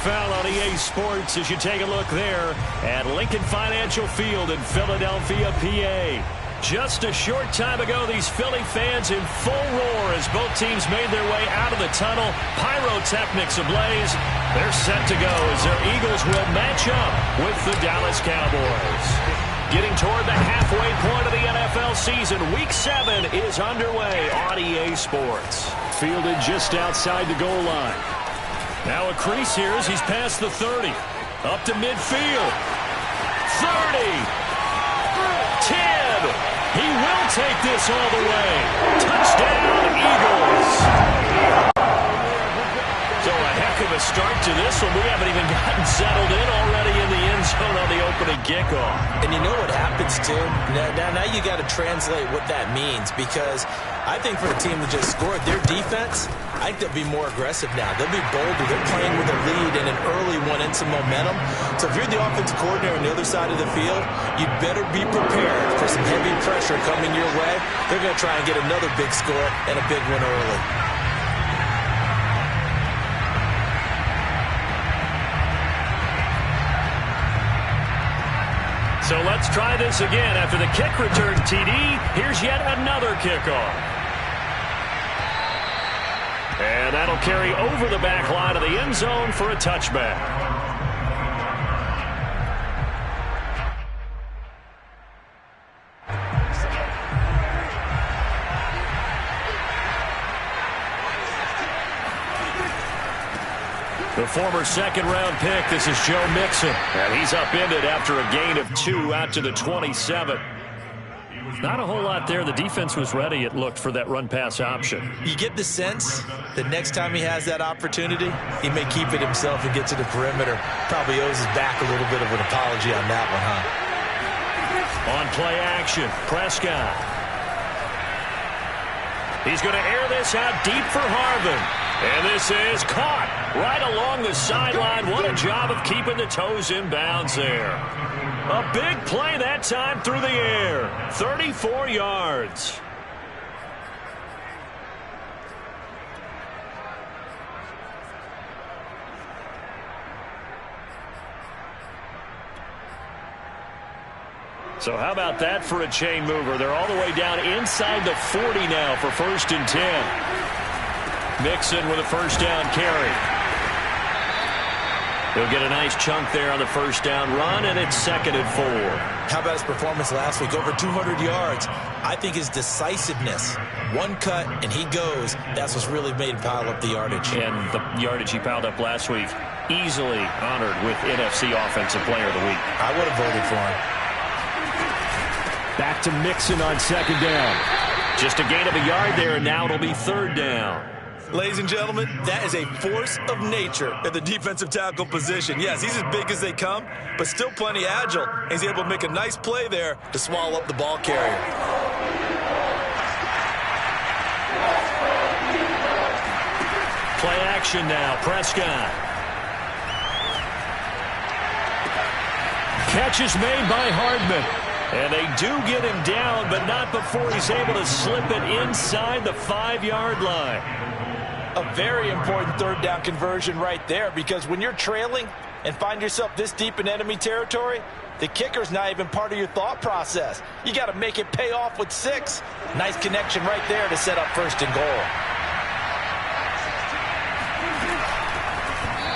NFL on EA Sports as you take a look there at Lincoln Financial Field in Philadelphia, PA. Just a short time ago, these Philly fans in full roar as both teams made their way out of the tunnel. Pyrotechnics ablaze. They're set to go as their Eagles will match up with the Dallas Cowboys. Getting toward the halfway point of the NFL season, Week 7 is underway on EA Sports. Fielded just outside the goal line. Now a crease here as he's past the 30. Up to midfield. 30. 10. He will take this all the way. Touchdown, Eagles. So a heck of a start to this one. We haven't even gotten settled in already in the end zone on the opening kickoff. And you know what happens, too? Now you got to translate what that means, because I think for the team that just scored, their defense, I think they'll be more aggressive now. They'll be bolder. They're playing with a lead and an early one and some momentum. So if you're the offensive coordinator on the other side of the field, you'd better be prepared for some heavy pressure coming your way. They're going to try and get another big score and a big one early. So let's try this again. After the kick return TD, here's yet another kickoff. And that'll carry over the back line of the end zone for a touchback. The former second-round pick, this is Joe Mixon. And he's upended after a gain of 2 out to the 27. Not a whole lot there. The defense was ready, it looked, for that run-pass option. You get the sense that next time he has that opportunity, he may keep it himself and get to the perimeter. Probably owes his back a little bit of an apology on that one, huh? On play action, Prescott. He's going to air this out deep for Harvin. And this is caught right along the sideline. What a job of keeping the toes in bounds there. A big play that time through the air. 34 yards. So how about that for a chain mover? They're all the way down inside the 40 now for 1st and 10. Mixon with a first down carry. He'll get a nice chunk there on the first down run, and it's 2nd and 4. How about his performance last week? Over 200 yards. I think his decisiveness, one cut, and he goes. That's what's really made him pile up the yardage. And the yardage he piled up last week, easily honored with NFC Offensive Player of the Week. I would have voted for him. Back to Mixon on 2nd down. Just a gain of a yard there, and now it'll be 3rd down. Ladies and gentlemen, that is a force of nature at the defensive tackle position. Yes, he's as big as they come, but still plenty agile. He's able to make a nice play there to swallow up the ball carrier. Play action now, Prescott. Catch is made by Hardman. And they do get him down, but not before he's able to slip it inside the 5-yard line. A very important 3rd down conversion right there, because when you're trailing and find yourself this deep in enemy territory, the kicker's not even part of your thought process. You got to make it pay off with 6. Nice connection right there to set up 1st and goal.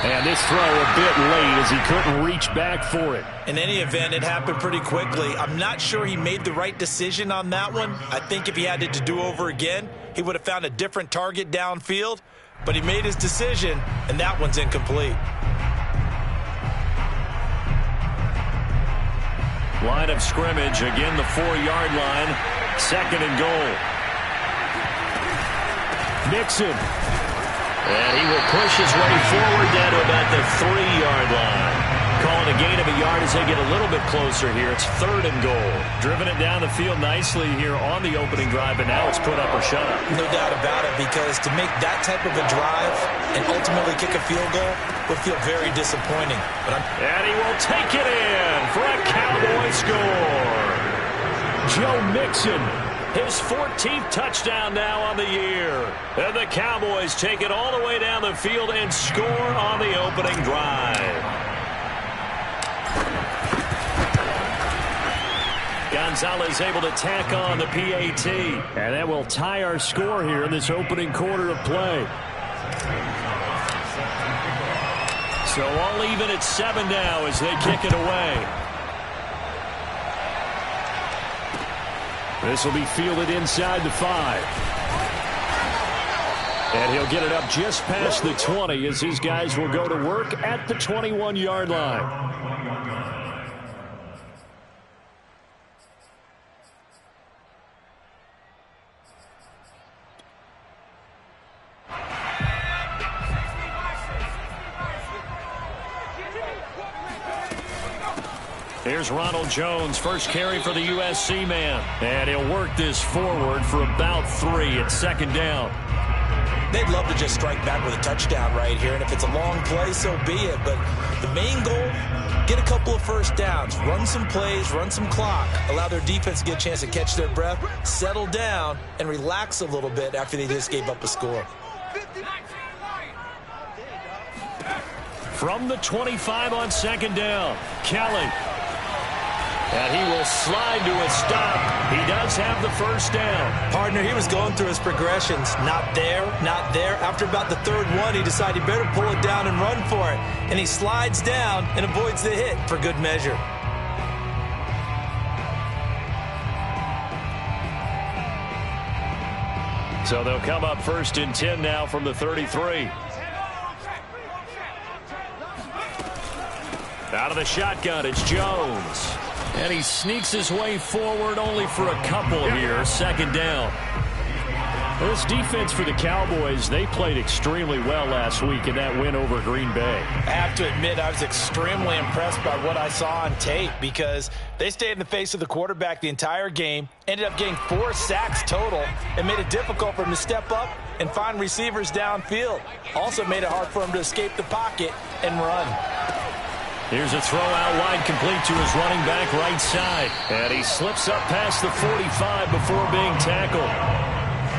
And this throw a bit late as he couldn't reach back for it. In any event, it happened pretty quickly. I'm not sure he made the right decision on that one. I think if he had it to do over again, he would have found a different target downfield. But he made his decision, and that one's incomplete. Line of scrimmage, again the 4-yard line. 2nd and goal. Mixon. And he will push his way forward down to about the 3-yard line. Calling a gain of a yard as they get a little bit closer here. It's 3rd and goal. Driven it down the field nicely here on the opening drive, but now it's put up or shut up. No doubt about it, because to make that type of a drive and ultimately kick a field goal would feel very disappointing. And he will take it in for a Cowboy score. Joe Mixon His 14th touchdown now on the year. And the Cowboys take it all the way down the field and score on the opening drive. Gonzalez able to tack on the PAT. And that will tie our score here in this opening quarter of play. So all even at 7 now as they kick it away. This will be fielded inside the 5. And he'll get it up just past the 20 as his guys will go to work at the 21-yard line. Here's Ronald Jones, first carry for the USC man. And he'll work this forward for about 3 at second down. They'd love to just strike back with a touchdown right here. And if it's a long play, so be it. But the main goal, get a couple of first downs, run some plays, run some clock, allow their defense to get a chance to catch their breath, settle down, and relax a little bit after they just gave up a score. From the 25 on second down, Kelly. And he will slide to a stop. He does have the first down. Partner, he was going through his progressions. Not there, not there. After about the third one, he decided he better pull it down and run for it. And he slides down and avoids the hit for good measure. So they'll come up first and 10 now from the 33. Out of the shotgun, it's Jones. And he sneaks his way forward only for a couple here. Second down. This defense for the Cowboys, they played extremely well last week in that win over Green Bay. I have to admit, I was extremely impressed by what I saw on tape because they stayed in the face of the quarterback the entire game, ended up getting 4 sacks total, and made it difficult for him to step up and find receivers downfield. Also made it hard for him to escape the pocket and run. Here's a throw out wide, complete to his running back right side. And he slips up past the 45 before being tackled.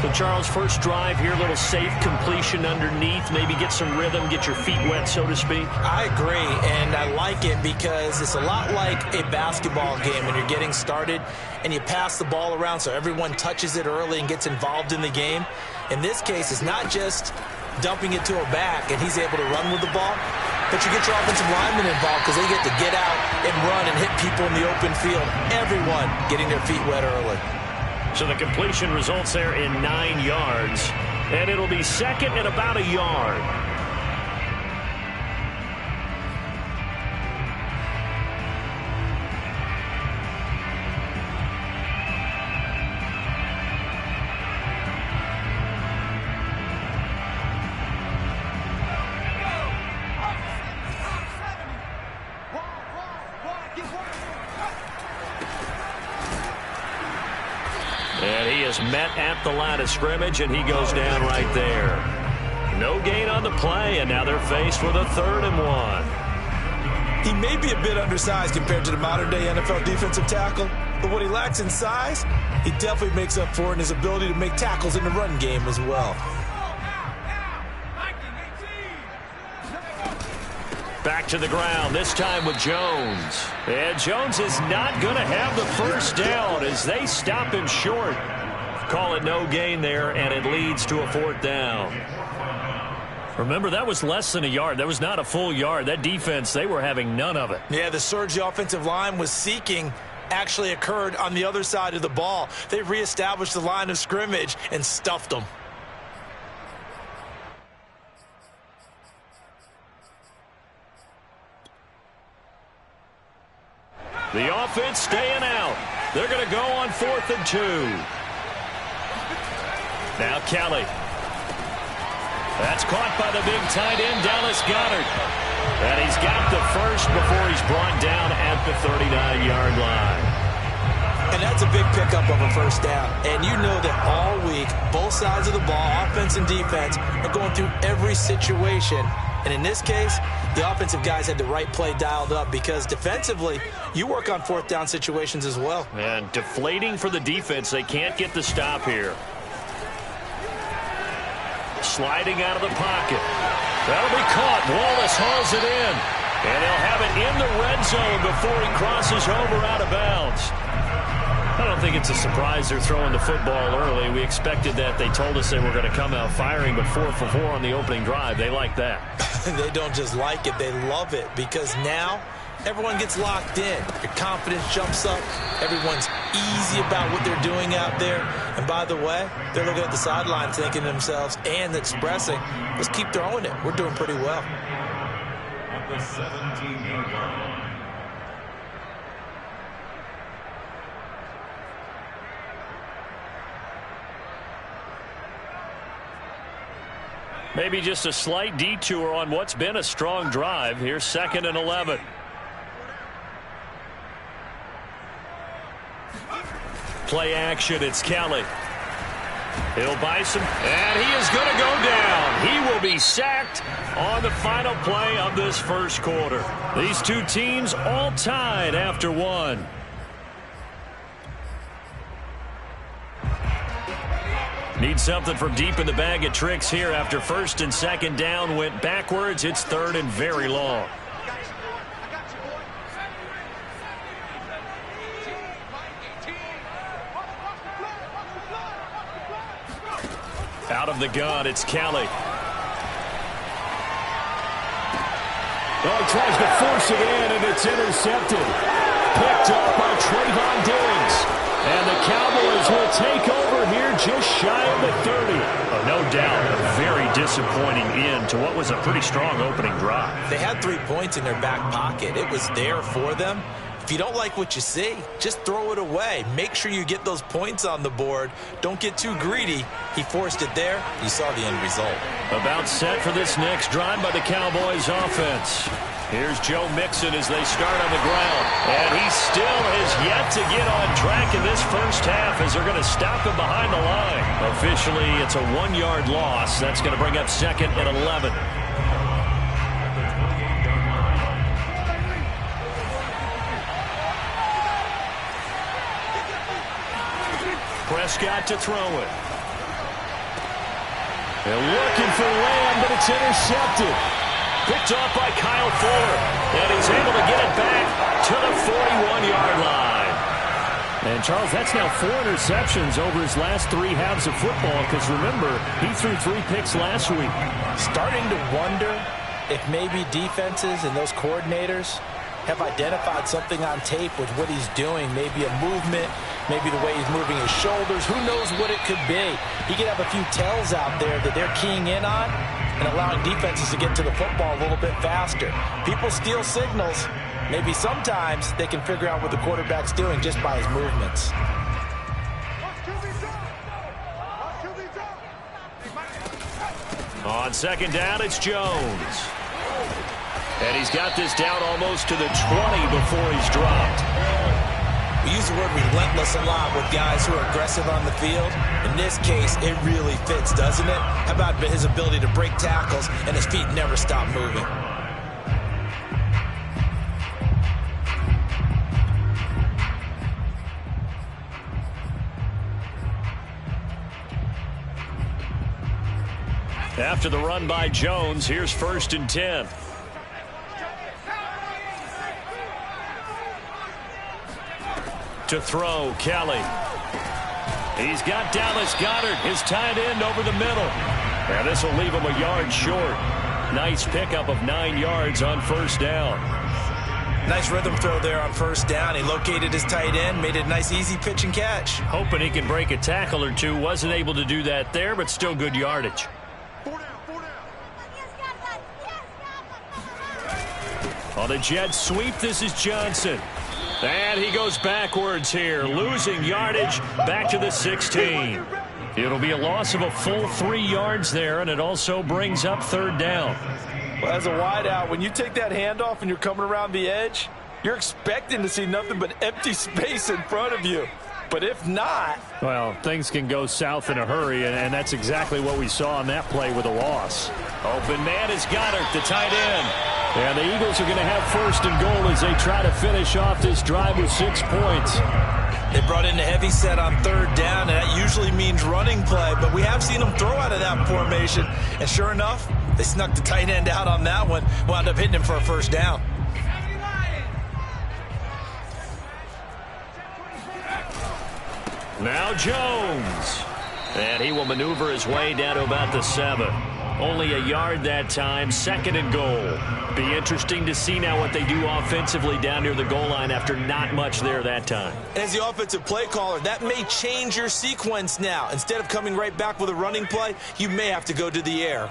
So, Charles, first drive here, a little safe completion underneath. Maybe get some rhythm, get your feet wet, so to speak. I agree, and I like it because it's a lot like a basketball game when you're getting started and you pass the ball around so everyone touches it early and gets involved in the game. In this case, it's not just dumping it to a back and he's able to run with the ball, but you get your offensive linemen involved because they get to get out and run and hit people in the open field. Everyone getting their feet wet early. So the completion results there in 9 yards, and it'll be second and about a yard. And he is met at the line of scrimmage, and he goes down right there. No gain on the play, and now they're faced with a 3rd and 1. He may be a bit undersized compared to the modern-day NFL defensive tackle, but what he lacks in size, he definitely makes up for in his ability to make tackles in the run game as well. Back to the ground, this time with Jones. And Jones is not going to have the first down as they stop him short. Call it no gain there, and it leads to a 4th down. Remember, that was less than a yard. That was not a full yard. That defense, they were having none of it. Yeah, the surge the offensive line was seeking actually occurred on the other side of the ball. They reestablished the line of scrimmage and stuffed them. The offense staying out. They're going to go on 4th and 2. Now Kelly. That's caught by the big tight end, Dallas Goedert. And he's got the first before he's brought down at the 39-yard line. And that's a big pickup of a first down. And you know that all week, both sides of the ball, offense and defense, are going through every situation. And in this case, the offensive guys had the right play dialed up, because defensively, you work on fourth down situations as well. And deflating for the defense. They can't get the stop here. Sliding out of the pocket. That'll be caught. Wallace hauls it in. And he'll have it in the red zone before he crosses over out of bounds. I don't think it's a surprise they're throwing the football early. We expected that. They told us they were going to come out firing, but 4 for 4 on the opening drive. They like that. They don't just like it, they love it, because now everyone gets locked in. Your confidence jumps up. Everyone's easy about what they're doing out there. And by the way, they're looking at the sideline thinking to themselves and expressing, let's keep throwing it. We're doing pretty well. At the 17-yard line. Maybe just a slight detour on what's been a strong drive. Here's 2nd and 11. Play action, it's Kelly. He'll buy some, and he is going to go down. He will be sacked on the final play of this first quarter. These two teams all tied after one. Need something from deep in the bag of tricks here after 1st and 2nd down went backwards. It's 3rd and very long. Out of the gun, it's Kelly. Oh, he tries to force it in, and it's intercepted. Picked up by Trayvon Diggs. And the Cowboys will take over here just shy of the 30. Oh, no doubt, a very disappointing end to what was a pretty strong opening drive. They had 3 points in their back pocket. It was there for them. If you don't like what you see, just throw it away. Make sure you get those points on the board. Don't get too greedy. He forced it there. You saw the end result. About set for this next drive by the Cowboys offense. Here's Joe Mixon as they start on the ground. And he still has yet to get on track in this first half as they're going to stop him behind the line. Officially, it's a 1-yard loss. That's going to bring up 2nd and 11. Prescott to throw it. They're looking for Lamb, but it's intercepted. Picked off by Kyle Fuller. And he's able to get it back to the 41-yard line. And, Charles, that's now 4 interceptions over his last 3 halves of football, because, remember, he threw 3 picks last week. Starting to wonder if maybe defenses and those coordinators have identified something on tape with what he's doing. Maybe a movement, maybe the way he's moving his shoulders. Who knows what it could be? He could have a few tells out there that they're keying in on and allowing defenses to get to the football a little bit faster. People steal signals. Maybe sometimes they can figure out what the quarterback's doing just by his movements. On 2nd down, it's Jones. And he's got this down almost to the 20 before he's dropped. We use the word relentless a lot with guys who are aggressive on the field. In this case, it really fits, doesn't it? How about his ability to break tackles and his feet never stop moving? After the run by Jones, here's 1st and 10. To throw, Kelly. He's got Dallas Goedert, his tight end, over the middle. And this will leave him a yard short. Nice pickup of 9 yards on 1st down. Nice rhythm throw there on 1st down. He located his tight end, made it a nice, easy pitch and catch. Hoping he can break a tackle or two. Wasn't able to do that there, but still good yardage. On a jet sweep, this is Johnson. And he goes backwards here, losing yardage back to the 16. It'll be a loss of a full 3 yards there, and it also brings up 3rd down. Well, as a wideout, when you take that handoff and you're coming around the edge, you're expecting to see nothing but empty space in front of you. But if not... Well, things can go south in a hurry, and that's exactly what we saw on that play with a loss. Open man is Goddard, the tight end. And the Eagles are going to have first and goal as they try to finish off this drive with 6 points. They brought in a heavy set on third down, and that usually means running play, but we have seen them throw out of that formation. And sure enough, they snuck the tight end out on that one, wound up hitting him for a first down. Now Jones. And he will maneuver his way down to about the 7. Only a yard that time, second and goal. Be interesting to see now what they do offensively down near the goal line after not much there that time. As the offensive play caller, that may change your sequence now. Instead of coming right back with a running play, you may have to go to the air.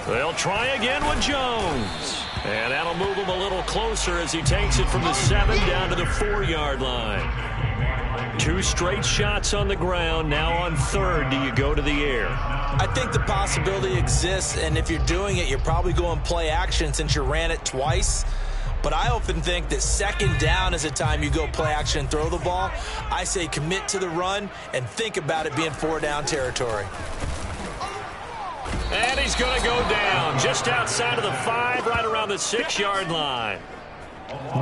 They'll try again with Jones. And that'll move him a little closer as he takes it from the 7 down to the 4-yard line. 2 straight shots on the ground. Now on third, do you go to the air? I think the possibility exists, and if you're doing it, you're probably going play action since you ran it twice. But I often think that second down is a time you go play action and throw the ball. I say commit to the run and think about it being 4-down territory. And he's going to go down just outside of the 5, right around the 6-yard line.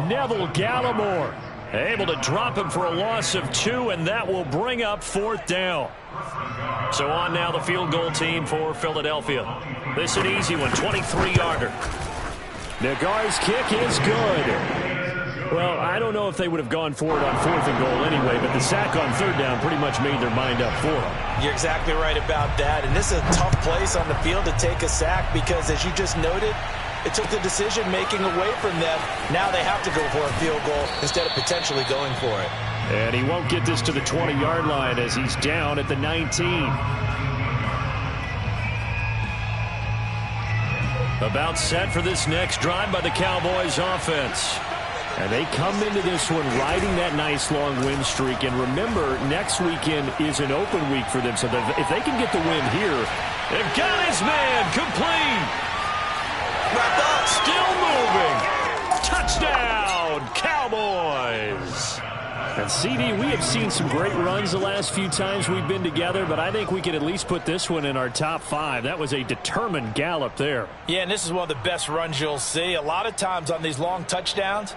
Neville Gallimore able to drop him for a loss of 2, and that will bring up 4th down. So on now the field goal team for Philadelphia. This an easy one, 23-yarder. Nagar's kick is good. Well, I don't know if they would have gone for it on 4th and goal anyway, but the sack on 3rd down pretty much made their mind up for them. You're exactly right about that, and this is a tough place on the field to take a sack because, as you just noted, it took the decision-making away from them. Now they have to go for a field goal instead of potentially going for it. And he won't get this to the 20-yard line as he's down at the 19. About set for this next drive by the Cowboys offense. And they come into this one riding that nice long win streak. And remember, next weekend is an open week for them. So if they can get the win here, they've got his man complete. Wrap up. Still moving. Touchdown, Cowboys. And CD, we have seen some great runs the last few times we've been together, but I think we can at least put this one in our top 5. That was a determined gallop there. Yeah, and this is one of the best runs you'll see. A lot of times on these long touchdowns,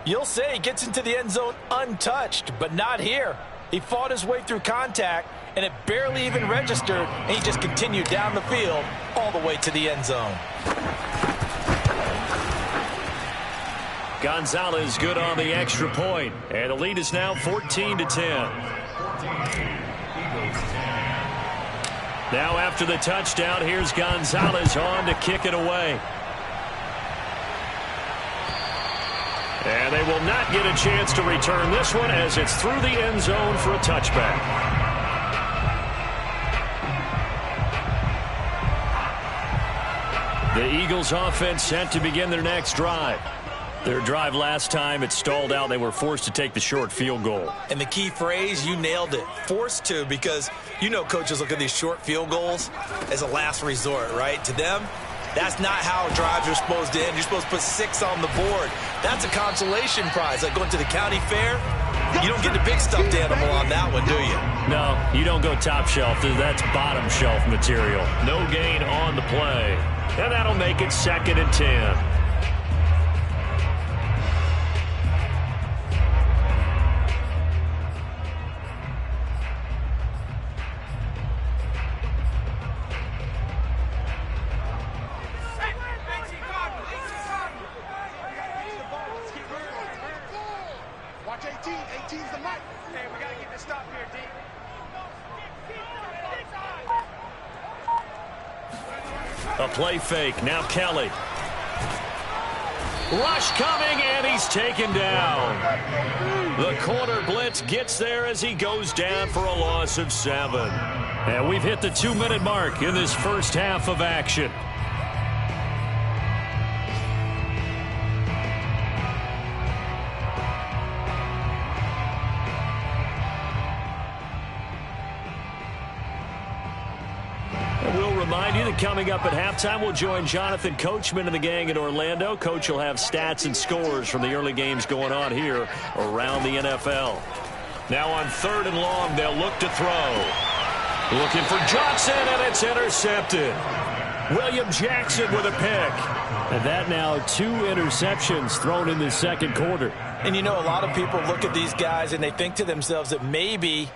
you'll say he gets into the end zone untouched, but not here. He fought his way through contact, and it barely even registered, and he just continued down the field all the way to the end zone. Gonzalez good on the extra point, and the lead is now 14-10. Now after the touchdown, here's Gonzalez on to kick it away. And they will not get a chance to return this one as it's through the end zone for a touchback. The Eagles offense set to begin their next drive. Their drive last time, it stalled out. They were forced to take the short field goal. And the key phrase, you nailed it, forced to, because you know coaches look at these short field goals as a last resort, right? To them, that's not how drives are supposed to end. You're supposed to put 6 on the board. That's a consolation prize, like going to the county fair. You don't get the big stuffed animal on that one, do you? No, you don't go top shelf. That's bottom shelf material. No gain on the play. And that'll make it 2nd and 10. Watch 18. 18's the mic. Hey, we got to get this stop here, D. A play fake. Now Kelly. Rush coming, and he's taken down. The corner blitz gets there as he goes down for a loss of 7. And we've hit the 2-minute mark in this first half of action. We'll remind you And coming up at halftime, we'll join Jonathan Coachman and the gang in Orlando. Coach will have stats and scores from the early games going on here around the NFL. Now on 3rd and long, they'll look to throw. Looking for Johnson, and it's intercepted. William Jackson with a pick. And that now 2 interceptions thrown in the second quarter. And you know, a lot of people look at these guys and they think to themselves that maybe,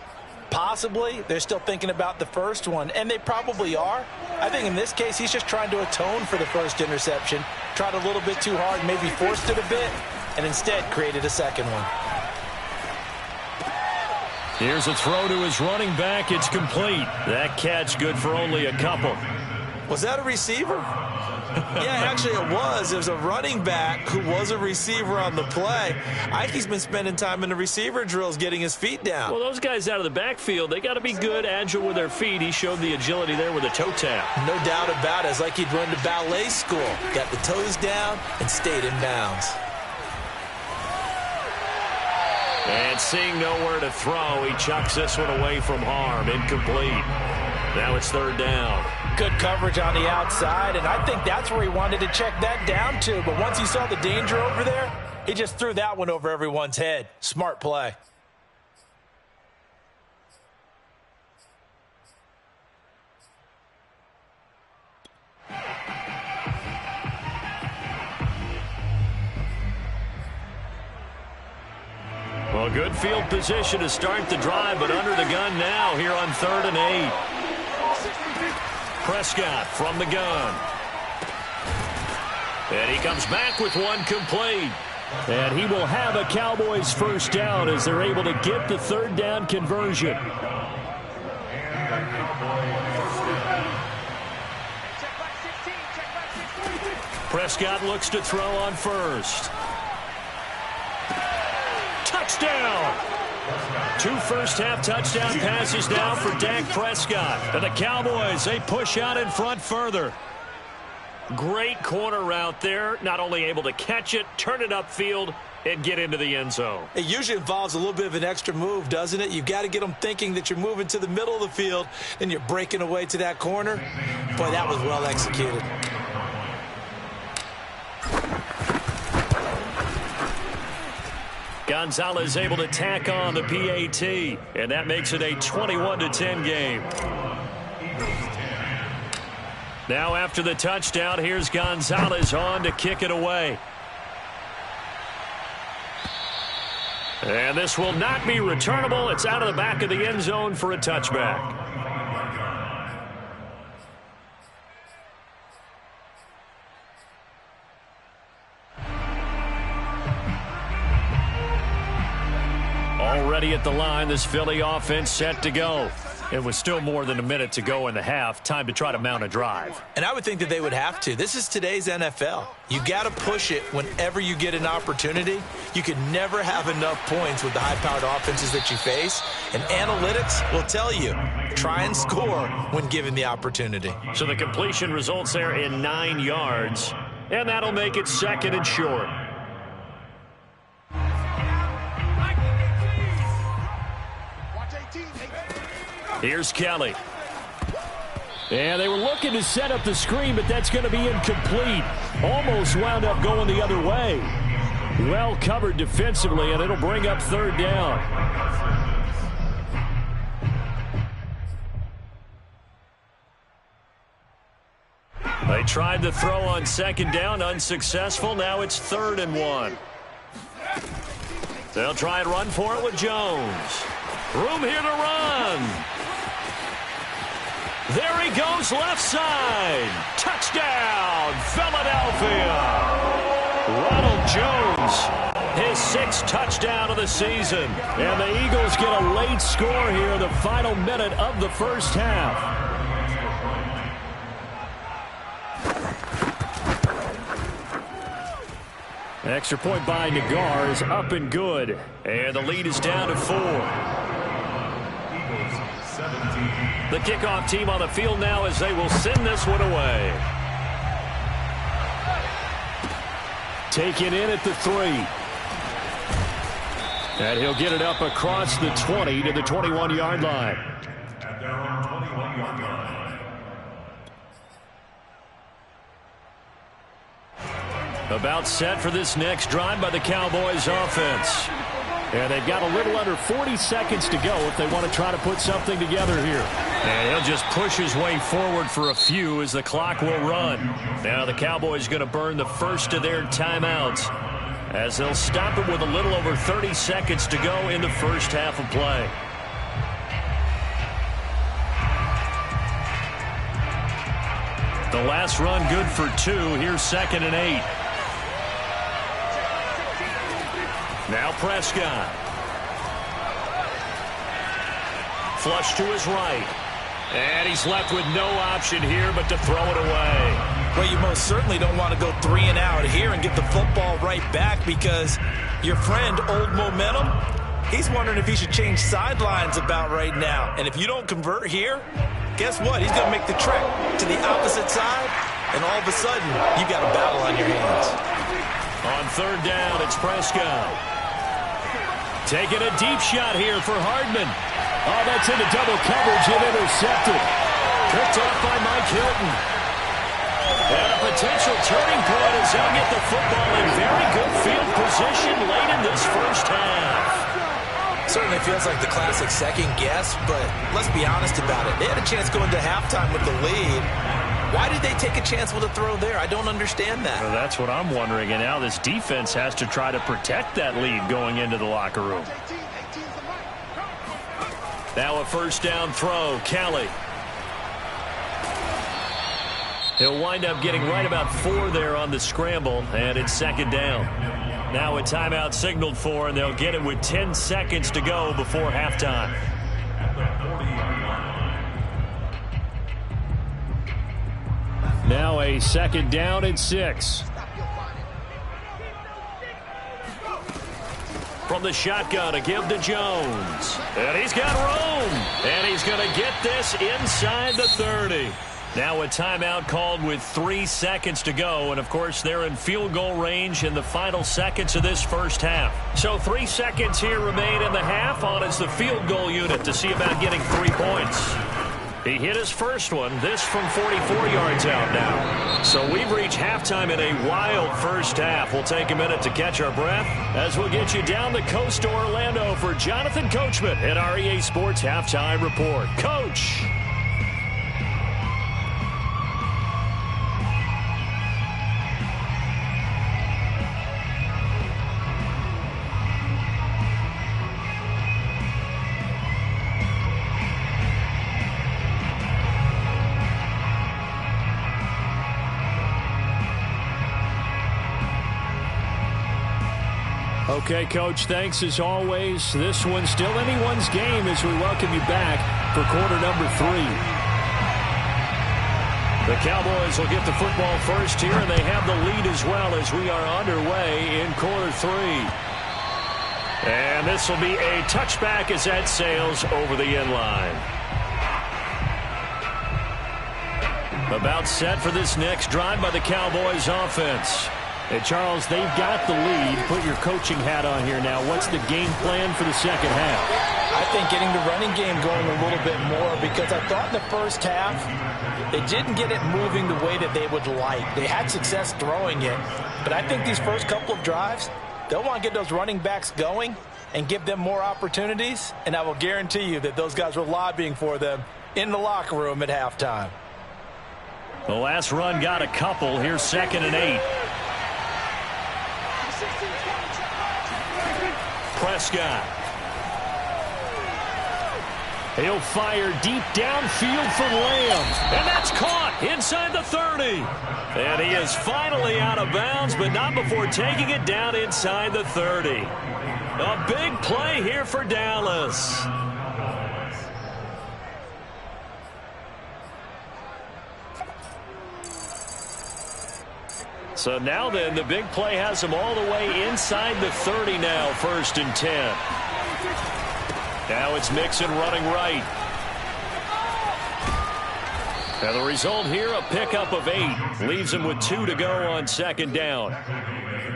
possibly, they're still thinking about the first one. And they probably are. I think in this case, he's just trying to atone for the first interception. Tried a little bit too hard, maybe forced it a bit, and instead created a second one. Here's a throw to his running back. It's complete. That catch good for only a couple. Was that a receiver? Yeah, actually it was. It was a running back who was a receiver on the play. I think he's been spending time in the receiver drills getting his feet down. Well, those guys out of the backfield, they got to be good, agile with their feet. He showed the agility there with a toe tap. No doubt about it. It's like he'd run to ballet school. Got the toes down and stayed in bounds. And seeing nowhere to throw, he chucks this one away from harm. Incomplete. Now it's 3rd down. Good coverage on the outside, and I think that's where he wanted to check that down to. But once he saw the danger over there, he just threw that one over everyone's head. Smart play. Well, good field position to start the drive, but under the gun now here on 3rd and 8. Prescott from the gun. And he comes back with one complete. And he will have a Cowboys first down as they're able to get the 3rd down conversion. Prescott looks to throw on 1st. Touchdown! 2 first-half touchdown passes now for Dak Prescott. And the Cowboys, they push out in front further. Great corner route there. Not only able to catch it, turn it upfield, and get into the end zone. It usually involves a little bit of an extra move, doesn't it? You've got to get them thinking that you're moving to the middle of the field and you're breaking away to that corner. Boy, that was well executed. Gonzalez able to tack on the PAT, and that makes it a 21-10 game. Now after the touchdown, here's Gonzalez on to kick it away. And this will not be returnable. It's out of the back of the end zone for a touchback. Already at the line, this Philly offense set to go. It was still more than a minute to go in the half. Time to try to mount a drive. And I would think that they would have to. This is today's NFL. You got to push it whenever you get an opportunity. You can never have enough points with the high-powered offenses that you face. And analytics will tell you, try and score when given the opportunity. So the completion results there in 9 yards. And that'll make it 2nd and short. Here's Kelly. And they were looking to set up the screen, but that's going to be incomplete. Almost wound up going the other way. Well covered defensively, and it'll bring up 3rd down. They tried the throw on 2nd down, unsuccessful. Now it's 3rd and 1. They'll try and run for it with Jones. Room here to run. There he goes, left side. Touchdown, Philadelphia. Ronald Jones, his 6th touchdown of the season. And the Eagles get a late score here in the final minute of the first half. Extra point by Nagar is up and good. And the lead is down to 4. The kickoff team on the field now as they will send this one away. Taken in at the 3. And he'll get it up across the 20 to the 21-yard line. At their own 21-yard line. About set for this next drive by the Cowboys offense. And they've got a little under 40 seconds to go if they want to try to put something together here. And he'll just push his way forward for a few as the clock will run. Now the Cowboys going to burn the first of their timeouts as they'll stop it with a little over 30 seconds to go in the first half of play. The last run good for 2. Here's 2nd and 8. Now Prescott. Flush to his right. And he's left with no option here but to throw it away. Well, you most certainly don't want to go 3 and out here and get the football right back because your friend, Old Momentum, he's wondering if he should change sidelines about right now. And if you don't convert here, guess what? He's going to make the trek to the opposite side, and all of a sudden, you got a battle on your hands. On 3rd down, it's Prescott. Taking a deep shot here for Hardman. Oh, that's into double coverage and intercepted. Picked off by Mike Hilton. And a potential turning point as they'll get the football in very good field position late in this first half. Certainly feels like the classic second guess, but let's be honest about it. They had a chance going to halftime with the lead. Why did they take a chance with a throw there? I don't understand that. Well, that's what I'm wondering. And now this defense has to try to protect that lead going into the locker room. Now a first down throw. Kelly. He'll wind up getting right about 4 there on the scramble, and it's 2nd down. Now a timeout signaled for, and they'll get it with 10 seconds to go before halftime. Now a 2nd down and 6. From the shotgun, a give to Jones. And he's got room. And he's going to get this inside the 30. Now a timeout called with 3 seconds to go. And, of course, they're in field goal range in the final seconds of this first half. So 3 seconds here remain in the half on as the field goal unit to see about getting 3 points. He hit his first one, this from 44 yards out now. So we've reached halftime in a wild first half. We'll take a minute to catch our breath as we'll get you down the coast to Orlando for Jonathan Coachman at our EA Sports Halftime Report. Coach! Okay, Coach, thanks as always. This one's still anyone's game as we welcome you back for quarter number 3. The Cowboys will get the football first here, and they have the lead as well as we are underway in quarter 3. And this will be a touchback as that sails over the end line. About set for this next drive by the Cowboys offense. Hey, Charles, they've got the lead. Put your coaching hat on here now. What's the game plan for the second half? I think getting the running game going a little bit more because I thought in the first half they didn't get it moving the way that they would like. They had success throwing it, but I think these first couple of drives, they'll want to get those running backs going and give them more opportunities, and I will guarantee you that those guys were lobbying for them in the locker room at halftime. The last run got a couple. Here's 2nd and 8. Prescott. He'll fire deep downfield for Lamb. And that's caught inside the 30. And he is finally out of bounds, but not before taking it down inside the 30. A big play here for Dallas. So now then, the big play has him all the way inside the 30 now, 1st and 10. Now it's Mixon running right. Now the result here, a pickup of 8. Leaves him with 2 to go on 2nd down.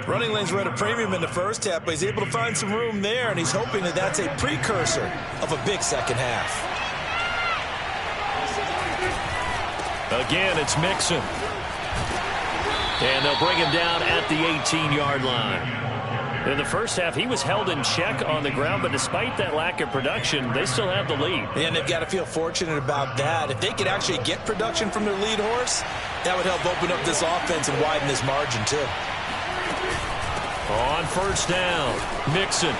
Running lanes were at a premium in the first half, but he's able to find some room there, and he's hoping that that's a precursor of a big second half. Again, it's Mixon. And they'll bring him down at the 18-yard line. In the first half, he was held in check on the ground, but despite that lack of production, they still have the lead. And they've got to feel fortunate about that. If they could actually get production from their lead horse, that would help open up this offense and widen this margin, too. On first down, Mixon.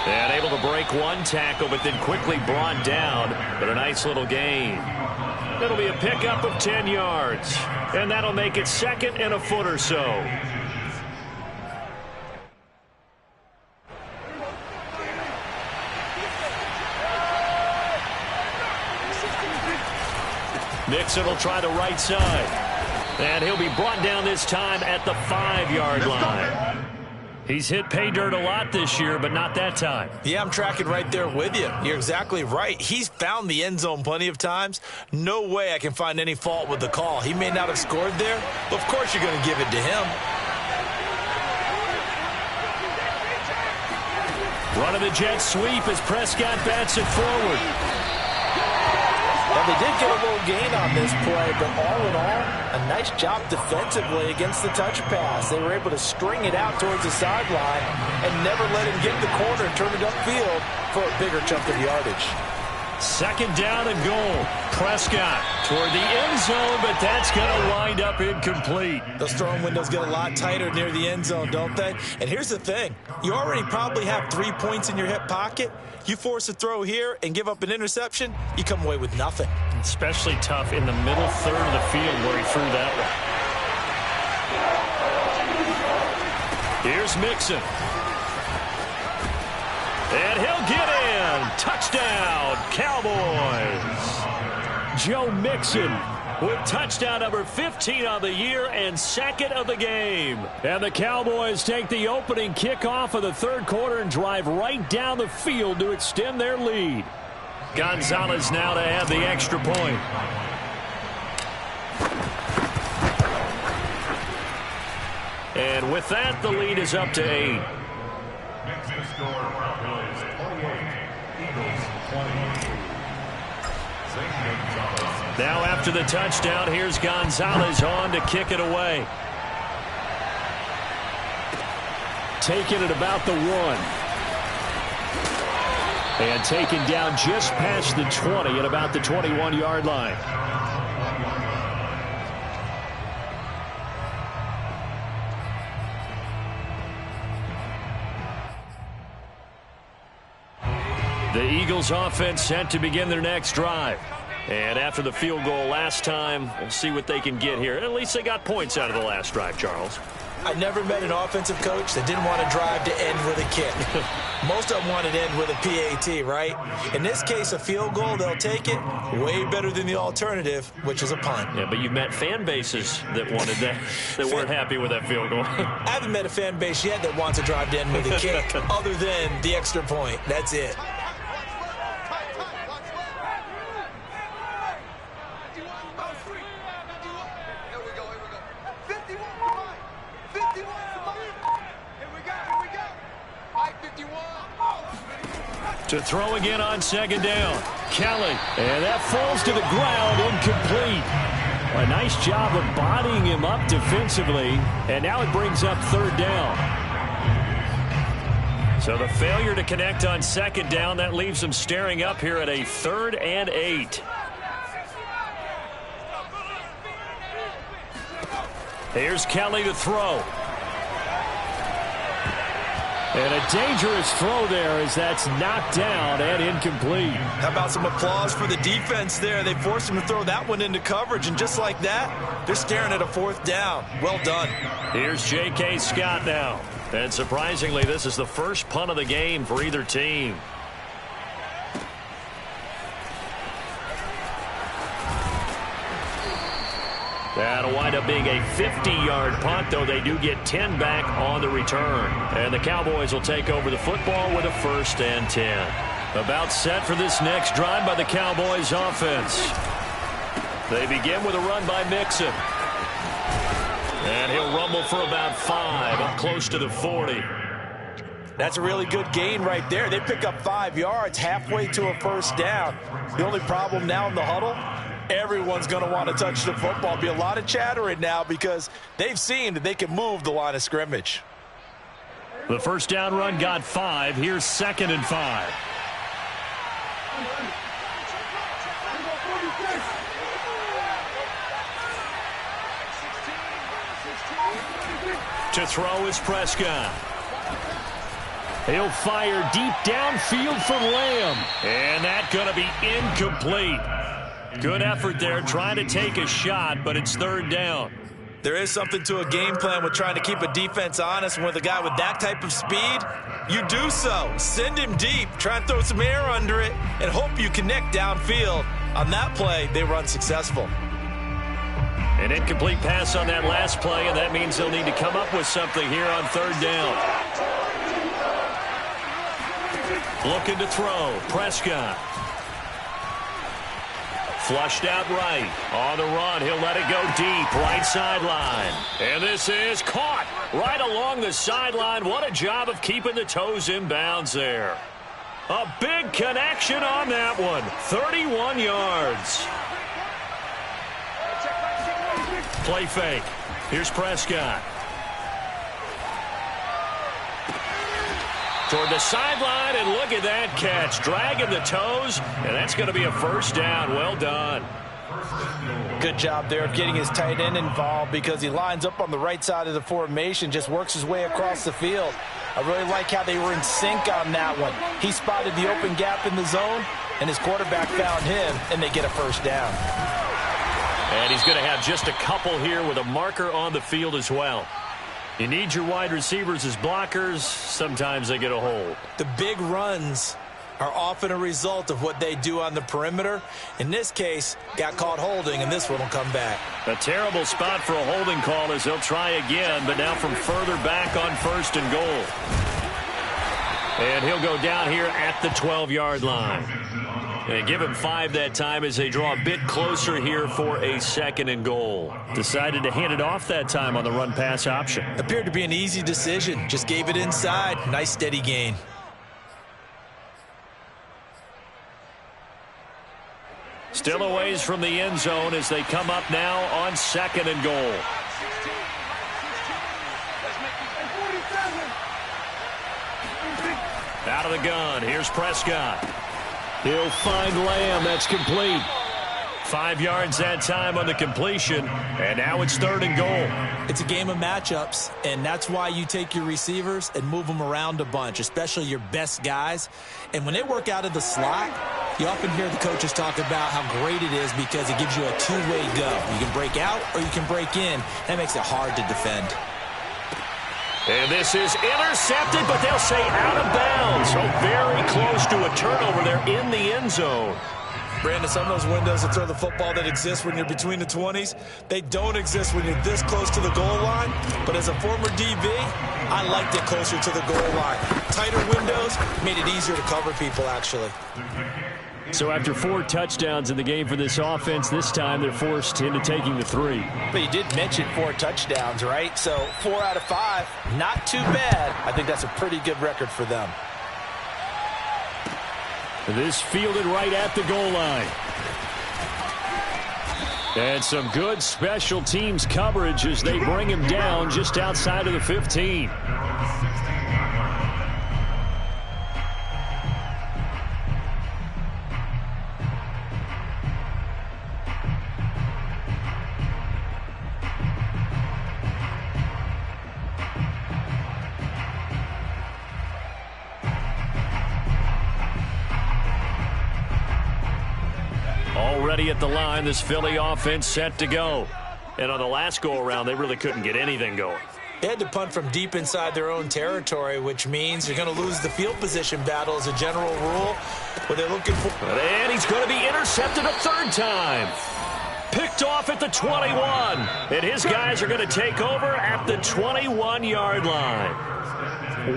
And able to break one tackle, but then quickly brought down. But a nice little gain. It'll be a pickup of 10 yards. And that'll make it second and a foot or so. Mixon will try the right side. And he'll be brought down this time at the 5-yard line. He's hit pay dirt a lot this year, but not that time. Yeah, I'm tracking right there with you. You're exactly right. He's found the end zone plenty of times. No way I can find any fault with the call. He may not have scored there, but of course you're going to give it to him. Run of the jet sweep as Prescott bats it forward. Well, they did get a little gain on this play, but all in all, a nice job defensively against the touch pass. They were able to string it out towards the sideline and never let him get in the corner and turn it upfield for a bigger chunk of yardage. Second down and goal. Prescott toward the end zone, but that's going to wind up incomplete. Those throwing windows get a lot tighter near the end zone, don't they? And here's the thing. You already probably have 3 points in your hip pocket. You force a throw here and give up an interception, you come away with nothing. Especially tough in the middle third of the field where he threw that one. Here's Mixon. And he'll get in. Touchdown, Cowboys. Joe Mixon with touchdown number 15 on the year and second of the game. And the Cowboys take the opening kickoff of the third quarter and drive right down the field to extend their lead. Gonzalez now to add the extra point. And with that, the lead is up to 8. Mixon scored Cowboys 28, Eagles 20. Now after the touchdown, here's Gonzalez on to kick it away. Taking it about the 1. And taken down just past the 20 at about the 21-yard line. The Eagles offense set to begin their next drive. And after the field goal last time, we'll see what they can get here. At least they got points out of the last drive, Charles. I never met an offensive coach that didn't want to drive to end with a kick. Most of them wanted to end with a PAT, right? In this case, a field goal, they'll take it. Way better than the alternative, which is a punt. Yeah, but you've met fan bases that wanted that, that weren't happy with that field goal. I haven't met a fan base yet that wants to drive to end with a kick other than the extra point. That's it. To throw again on second down. Kelly. And that falls to the ground, incomplete. A nice job of bodying him up defensively. And now it brings up third down. So the failure to connect on second down, that leaves them staring up here at a 3rd and 8. Here's Kelly to throw. And a dangerous throw there as that's knocked down and incomplete. How about some applause for the defense there? They forced him to throw that one into coverage, and just like that, they're staring at a 4th down. Well done. Here's J.K. Scott now. And surprisingly, this is the first punt of the game for either team. That'll wind up being a 50-yard punt, though they do get 10 back on the return. And the Cowboys will take over the football with a 1st and 10. About set for this next drive by the Cowboys offense. They begin with a run by Mixon. And he'll rumble for about 5, up close to the 40. That's a really good gain right there. They pick up 5 yards halfway to a 1st down. The only problem now in the huddle, everyone's going to want to touch the football. Be a lot of chattering now because they've seen that they can move the line of scrimmage. The first down run got 5. Here's 2nd and 5. To throw is Prescott. He'll fire deep downfield for Lamb. And that's going to be incomplete. Good effort there trying to take a shot, but it's 3rd down. There is something to a game plan with trying to keep a defense honest. With a guy with that type of speed, you do so. Send him deep, try and throw some air under it, and hope you connect downfield. On that play, they were unsuccessful. An incomplete pass on that last play, and that means they'll need to come up with something here on 3rd down. Looking to throw, Prescott. Flushed out right. On the run, he'll let it go deep, right sideline. And this is caught right along the sideline. What a job of keeping the toes in bounds there. A big connection on that one. 31 yards. Play fake. Here's Prescott. Toward the sideline, and look at that catch. Dragging the toes, and that's going to be a 1st down. Well done. Good job there of getting his tight end involved because he lines up on the right side of the formation, just works his way across the field. I really like how they were in sync on that one. He spotted the open gap in the zone, and his quarterback found him, and they get a 1st down. And he's going to have just a couple here with a marker on the field as well. You need your wide receivers as blockers. Sometimes they get a hold. The big runs are often a result of what they do on the perimeter. In this case, got caught holding, and this one will come back. A terrible spot for a holding call as they'll try again, but now from further back on 1st and goal. And he'll go down here at the 12-yard line. And give him 5 that time as they draw a bit closer here for a 2nd and goal. Decided to hand it off that time on the run-pass option. Appeared to be an easy decision. Just gave it inside. Nice steady gain. Still a ways from the end zone as they come up now on 2nd and goal. Out of the gun. Here's Prescott. He'll find Lamb. That's complete. 5 yards that time on the completion, and now it's 3rd and goal. It's a game of matchups, and that's why you take your receivers and move them around a bunch, especially your best guys. And when they work out of the slot, you often hear the coaches talk about how great it is because it gives you a two-way go. You can break out or you can break in. That makes it hard to defend. And this is intercepted, but they'll say out of bounds. So very close to a turnover there in the end zone. Brandon, some of those windows to throw the football that exist when you're between the 20s, they don't exist when you're this close to the goal line. But as a former DB, I liked it closer to the goal line. Tighter windows made it easier to cover people, actually. So after 4 touchdowns in the game for this offense, this time they're forced into taking the 3. But you did mention 4 touchdowns, right? So 4 out of 5, not too bad. I think that's a pretty good record for them. This fielded right at the goal line. And some good special teams coverage as they bring him down just outside of the 15. Already at the line, this Philly offense set to go. And on the last go-around, they really couldn't get anything going. They had to punt from deep inside their own territory, which means you're going to lose the field position battle as a general rule. What they're looking for. And he's going to be intercepted a 3rd time. Picked off at the 21. And his guys are going to take over at the 21-yard line.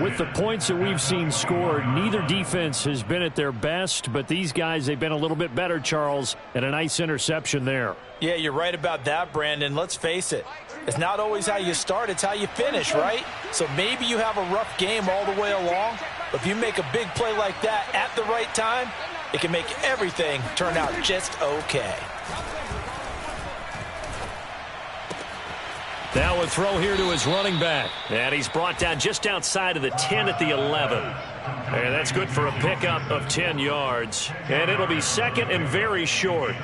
With the points that we've seen scored, neither defense has been at their best, but these guys, they've been a little bit better, Charles, and a nice interception there. Yeah, you're right about that, Brandon. Let's face it. It's not always how you start, it's how you finish, right? So maybe you have a rough game all the way along, but if you make a big play like that at the right time, it can make everything turn out just okay. Now a throw here to his running back. And he's brought down just outside of the 10 at the 11. And that's good for a pickup of 10 yards. And it'll be second and very short.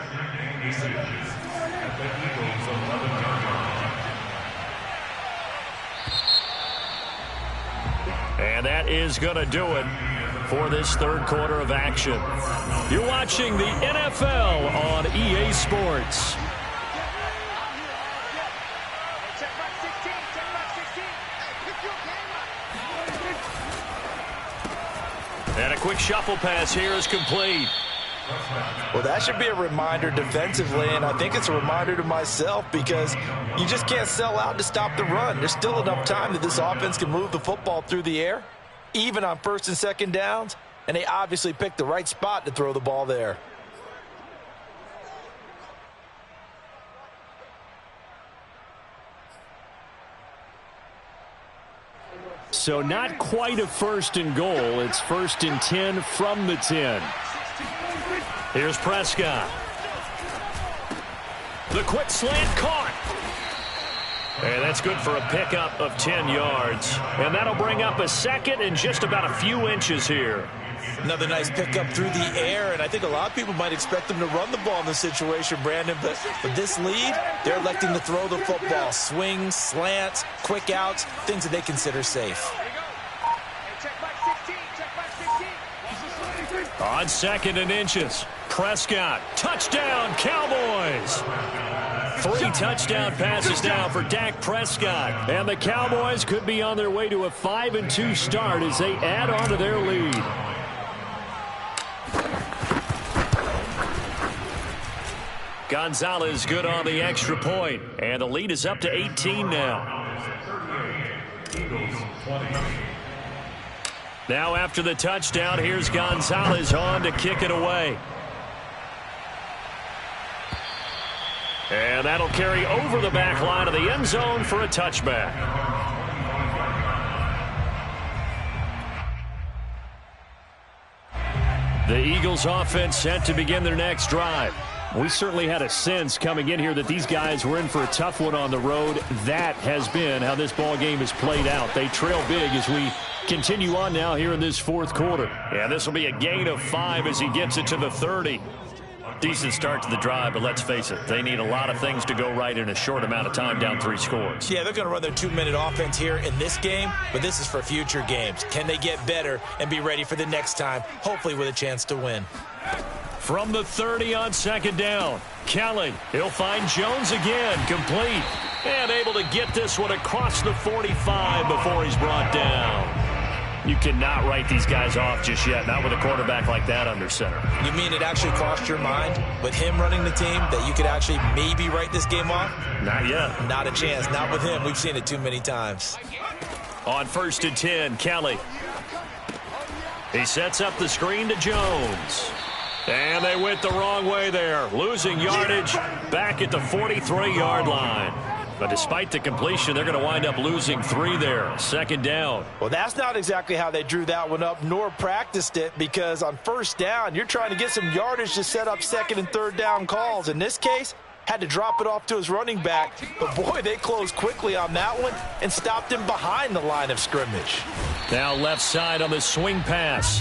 And that is going to do it for this third quarter of action. You're watching the NFL on EA Sports. And a quick shuffle pass here is complete. Well, that should be a reminder defensively, and I think it's a reminder to myself because you just can't sell out to stop the run. There's still enough time that this offense can move the football through the air, even on first and second downs, and they obviously picked the right spot to throw the ball there. So not quite a first and goal. It's first and 10 from the 10. Here's Prescott. The quick slant caught. And that's good for a pickup of 10 yards. And that'll bring up a second and just about a few inches here. Another nice pickup through the air, and I think a lot of people might expect them to run the ball in this situation, Brandon, but with this lead, they're electing to throw the football. Swings, slants, quick outs, things that they consider safe. On second and inches, Prescott, touchdown, Cowboys! 3 touchdown passes now for Dak Prescott. And the Cowboys could be on their way to a 5-2 start as they add on to their lead. Gonzalez good on the extra point, and the lead is up to 18 now. Now after the touchdown, here's Gonzalez on to kick it away. And that'll carry over the back line of the end zone for a touchback. The Eagles offense set to begin their next drive. We certainly had a sense coming in here that these guys were in for a tough one on the road. That has been how this ball game has played out. They trail big as we continue on now here in this fourth quarter. Yeah, this will be a gain of 5 as he gets it to the 30. Decent start to the drive, but let's face it, they need a lot of things to go right in a short amount of time, down 3 scores. Yeah, they're going to run their 2-minute offense here in this game, but this is for future games. Can they get better and be ready for the next time, hopefully with a chance to win? From the 30 on second down, Kelly, he'll find Jones again, complete, and able to get this one across the 45 before he's brought down. You cannot write these guys off just yet, not with a quarterback like that under center. You mean it actually crossed your mind with him running the team that you could actually maybe write this game off? Not yet. Not a chance. Not with him. We've seen it too many times. On first and 10, Kelly. He sets up the screen to Jones. And they went the wrong way there, losing yardage back at the 43-yard line. But despite the completion, they're going to wind up losing 3 there. Second down. Well, that's not exactly how they drew that one up nor practiced it, because on first down, you're trying to get some yardage to set up second and third down calls. In this case, had to drop it off to his running back. But, boy, they closed quickly on that one and stopped him behind the line of scrimmage. Now left side on the swing pass.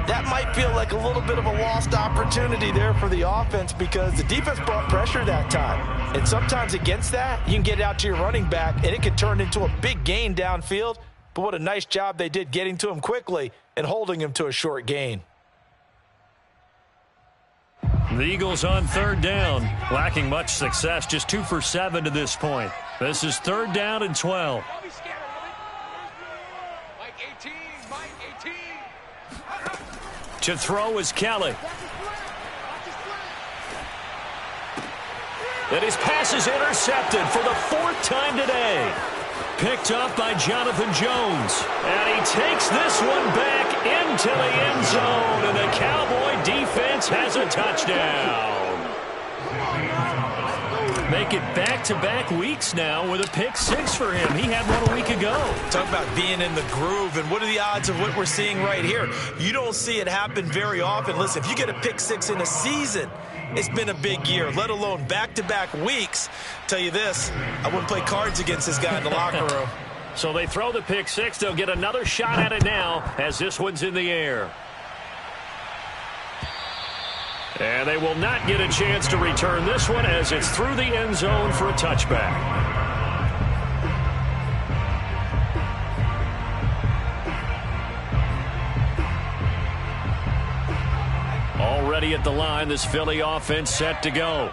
That might feel like a little bit of a lost opportunity there for the offense because the defense brought pressure that time. And sometimes against that, you can get out to your running back, and it can turn into a big gain downfield. But what a nice job they did getting to him quickly and holding him to a short gain. The Eagles on third down, lacking much success, just 2 for 7 to this point. This is third down and 12. To throw is Kelly. And his pass is intercepted for the 4th time today. Picked up by Jonathan Jones. And he takes this one back into the end zone. And the Cowboy defense has a touchdown. Make it back-to-back weeks now with a pick 6 for him. He had one a week ago. Talk about being in the groove, and what are the odds of what we're seeing right here? You don't see it happen very often. Listen, if you get a pick 6 in a season, it's been a big year, let alone back-to-back weeks. Tell you this, I wouldn't play cards against this guy in the locker room. So they throw the pick six. They'll get another shot at it now as this one's in the air. And they will not get a chance to return this one as it's through the end zone for a touchback. Already at the line, this Philly offense set to go.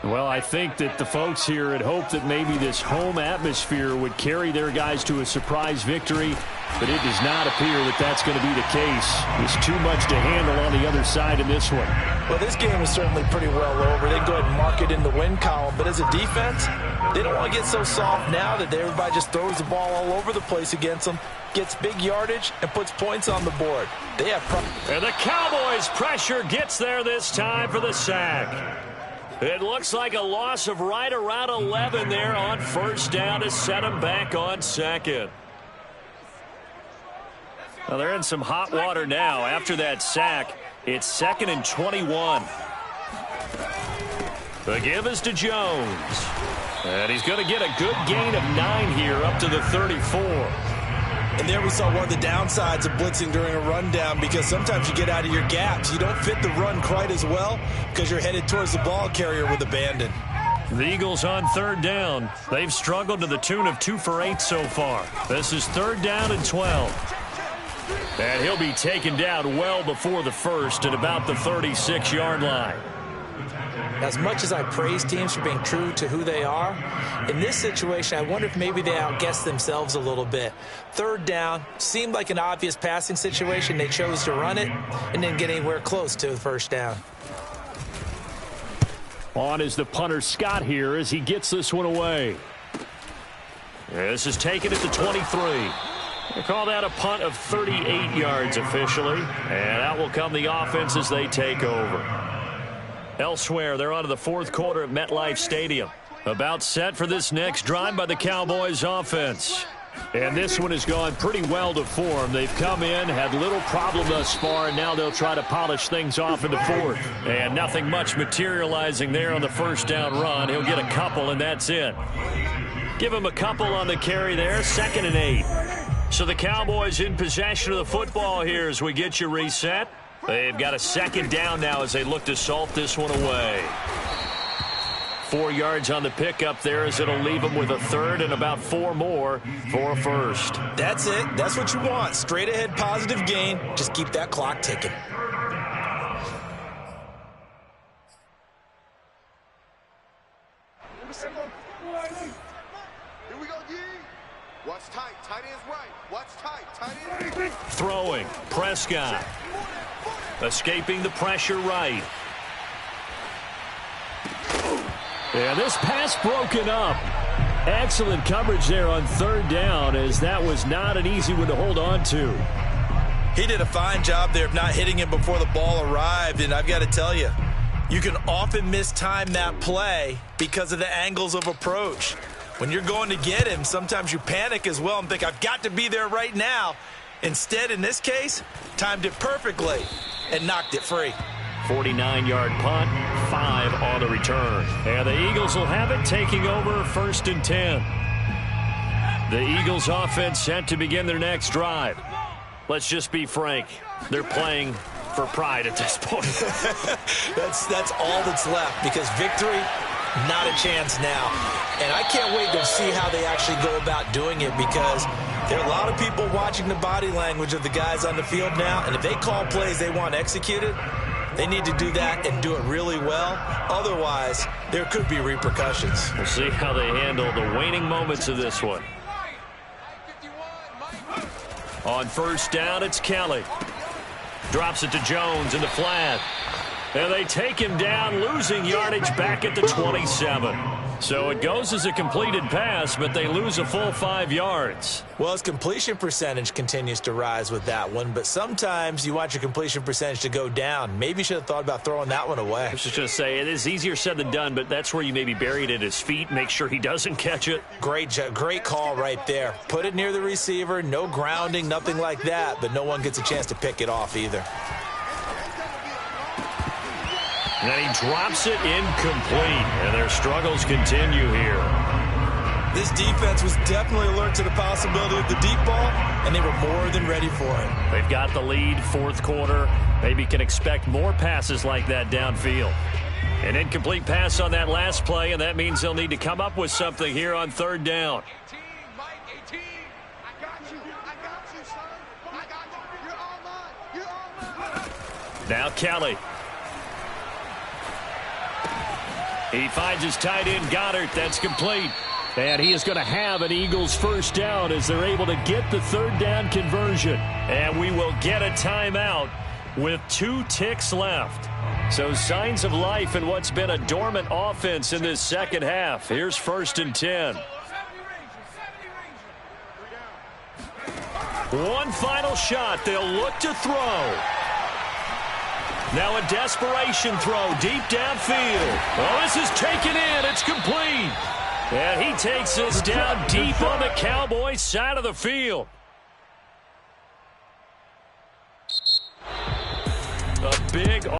Well, I think that the folks here had hoped that maybe this home atmosphere would carry their guys to a surprise victory, but it does not appear that that's going to be the case. There's too much to handle on the other side in this one. Well, this game is certainly pretty well over. They can go ahead and mark it in the win column, but as a defense, they don't want to get so soft now that everybody just throws the ball all over the place against them, gets big yardage, and puts points on the board. They have problems. And the Cowboys' pressure gets there this time for the sack. It looks like a loss of right around 11 there on first down to set them back on second. Well, they're in some hot water now. After that sack, it's 2nd and 21. The give is to Jones. And he's going to get a good gain of 9 here up to the 34. And there we saw one of the downsides of blitzing during a rundown, because sometimes you get out of your gaps. You don't fit the run quite as well because you're headed towards the ball carrier with abandon. The Eagles on 3rd down. They've struggled to the tune of 2 for 8 so far. This is 3rd down and 12. And he'll be taken down well before the first at about the 36-yard line. As much as I praise teams for being true to who they are, in this situation, I wonder if maybe they outguessed themselves a little bit. 3rd down seemed like an obvious passing situation. They chose to run it and didn't get anywhere close to the first down. On is the punter Scott here as he gets this one away. This is taken at the 23. They call that a punt of 38 yards officially. And out will come the offense as they take over. Elsewhere, they're on to the 4th quarter at MetLife Stadium. About set for this next drive by the Cowboys offense. And this one has gone pretty well to form. They've come in, had little problem thus far, and now they'll try to polish things off in the 4th. And nothing much materializing there on the first down run. He'll get a couple, and that's it. Give him a couple on the carry there, 2nd and 8. So the Cowboys in possession of the football here as we get you reset. They've got a 2nd down now as they look to salt this one away. 4 yards on the pickup there as it'll leave them with a 3rd and about 4 more for a first. That's it. That's what you want. Straight ahead positive gain. Just keep that clock ticking. Here we go, D. Watch tight. Tight end's right. Watch tight. Tight end's right. Throwing. Prescott. Escaping the pressure right. Yeah, this pass broken up. Excellent coverage there on 3rd down, as that was not an easy one to hold on to. He did a fine job there of not hitting him before the ball arrived, and I've got to tell you, you can often mistime that play because of the angles of approach. When you're going to get him, sometimes you panic as well and think, I've got to be there right now. Instead, in this case, timed it perfectly and knocked it free. 49-yard punt, 5 on the return. And the Eagles will have it, taking over 1st and 10. The Eagles offense set to begin their next drive. Let's just be frank. They're playing for pride at this point. That's all that's left, because victory, not a chance now. And I can't wait to see how they actually go about doing it, because there are a lot of people watching the body language of the guys on the field now, and if they call plays they want executed, they need to do that and do it really well. Otherwise, there could be repercussions. We'll see how they handle the waning moments of this one. On 1st down, it's Kelly. Drops it to Jones in the flat. And they take him down, losing yardage back at the 27. So it goes as a completed pass, but they lose a full 5 yards. Well, his completion percentage continues to rise with that one, but sometimes you want your completion percentage to go down. Maybe you should have thought about throwing that one away. I was just going to say, it is easier said than done, but that's where you maybe bury it at his feet, make sure he doesn't catch it. Great call right there. Put it near the receiver, no grounding, nothing like that, but no one gets a chance to pick it off either. And he drops it incomplete. And their struggles continue here. This defense was definitely alert to the possibility of the deep ball, and they were more than ready for it. They've got the lead, fourth quarter. Maybe can expect more passes like that downfield. An incomplete pass on that last play, and that means they'll need to come up with something here on third down. 18, Mike, 18. I got you, son. I got you. You're all mine. Now Kelly. He finds his tight end, Goddard. That's complete. And he is going to have an Eagles first down as they're able to get the third down conversion. And we will get a timeout with 2 ticks left. So signs of life in what's been a dormant offense in this second half. Here's 1st and 10. One final shot. They'll look to throw. Now a desperation throw deep downfield. Oh, this is taken in. It's complete. And he takes this down deep on the Cowboys side of the field. A big